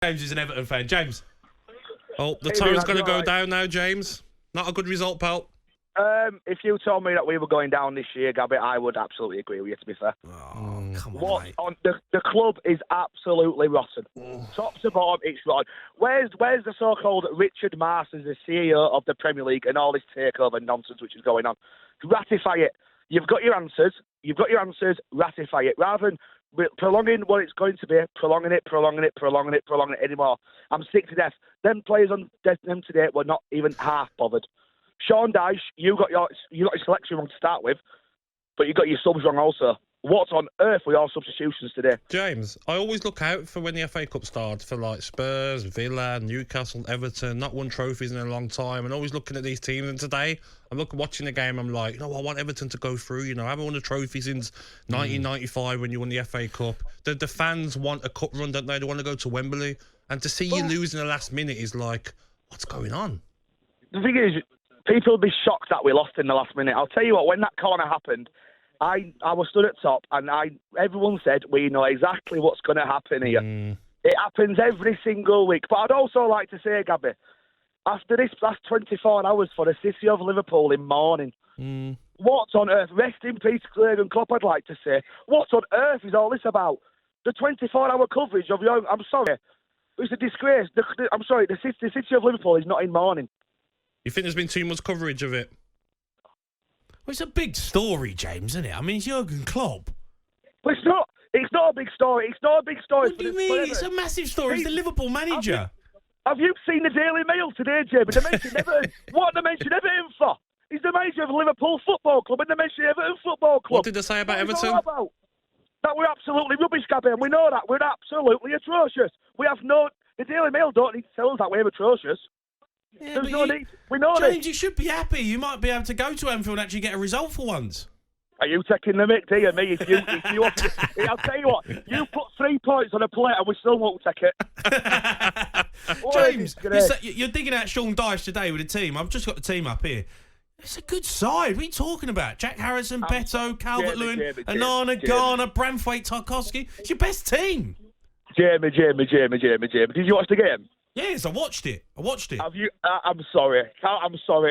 James is an Everton fan. James. Oh, the tone's going to go down now, James. Not a good result, pal. If you told me that we were going down this year, Gabby, I would absolutely agree with you, to be fair. Oh, come on, mate. The club is absolutely rotten. Top to bottom, it's rotten. Where's the so-called Richard Masters, the CEO of the Premier League, and all this takeover nonsense which is going on? Ratify it. You've got your answers. Ratify it. Rather than prolonging what it's going to be, prolonging it anymore. I'm sick to death. Them players on them today were not even half bothered. Sean Dyche, you got your selection wrong to start with, but you got your subs wrong also. What on earth were your substitutions today? James, I always look out for when the FA Cup starts for like Spurs, Villa, Newcastle, Everton, not won trophies in a long time, and always looking at these teams. And today, I'm watching the game, I'm like, I want Everton to go through. I haven't won a trophy since 1995 when you won the FA Cup. The fans want a cup run, don't they? They want to go to Wembley. And to see you lose in the last minute is like, what's going on? The thing is, people would be shocked that we lost in the last minute. I'll tell you what, when that corner happened, I was stood at top and everyone said, we know exactly what's going to happen here. It happens every single week. But I'd also like to say, Gabby, after this last 24 hours for the city of Liverpool in mourning, what on earth, rest in peace, Jurgen Klopp, I'd like to say, what on earth is all this about? The 24-hour coverage of your... I'm sorry, it's a disgrace. I'm sorry, the city of Liverpool is not in mourning. You think there's been too much coverage of it? Well, it's a big story, James, isn't it? I mean, it's Jurgen Klopp. But it's not a big story. It's not a big story. What do you mean? It's a massive story. He's the Liverpool manager. Have you seen the Daily Mail today, Jamie? They mentioned Everton. What they mentioned Everton for? He's the manager of Liverpool Football Club, and they mentioned Everton Football Club. What did they say about Everton? That we're absolutely rubbish, Gabby, and we know that. We're absolutely atrocious. The Daily Mail don't need to tell us that we're atrocious. Yeah, There's no need. We know this. James, you should be happy. You might be able to go to Anfield and actually get a result for once. Are you taking the mick, dear me? I'll tell you what, you put 3 points on a plate and we still won't take it. James, you're digging out Sean Dyche today with the team. I've just got the team up here. It's a good side. What are you talking about? Jack Harrison, Beto, Calvert-Lewin, Anana, Garner, Branthwaite, Tarkowski. It's your best team. Jamie. Did you watch the game? Yes, I watched it. Have you? I'm sorry.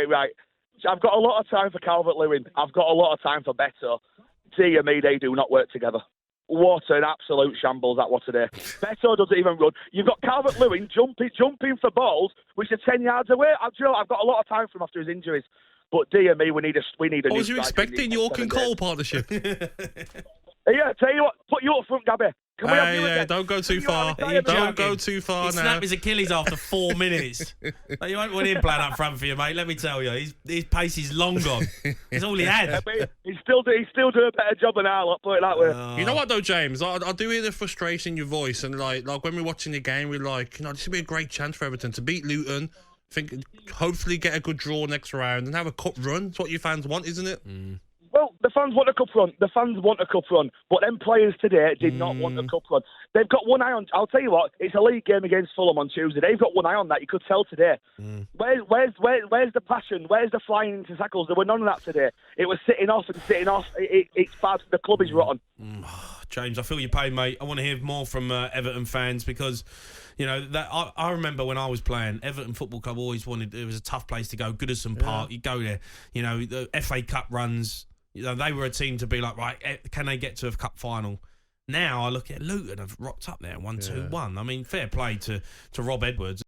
Right. I've got a lot of time for Calvert-Lewin. I've got a lot of time for Beto. Dear me, they do not work together. What an absolute shambles that was today. Beto doesn't even run. You've got Calvert-Lewin jumping for balls, which are 10 yards away. I've got a lot of time for him after his injuries. But dear me, we need a new. What was you expecting? York and Cole partnership? Yeah, tell you what, put you up front, Gabby. Don't go too far. Don't go too far now. He snapped his Achilles after 4 minutes. You won't want him playing up front for you, mate. Let me tell you, his pace is long gone. It's all he had. He's still doing a better job than I put it that way. You know what though, James? I do hear the frustration in your voice, and like when we're watching the game, we're like, this would be a great chance for Everton to beat Luton. Hopefully get a good draw next round and have a cup run. That's what you fans want, isn't it? Well, the fans want a cup run. But them players today did not want a cup run. They've got one eye on... I'll tell you what, it's a league game against Fulham on Tuesday. They've got one eye on that. You could tell today. Where's the passion? Where's the flying into tackles? There were none of that today. It was sitting off. It's bad. The club is rotten. James, I feel your pain, mate. I want to hear more from Everton fans because... I remember when I was playing, Everton Football Club always wanted... It was a tough place to go. Goodison Park. You go there. The FA Cup runs... they were a team to be like, right, can they get to a cup final? Now I look at Luton have rocked up there, 1-2-1. I mean, fair play to Rob Edwards.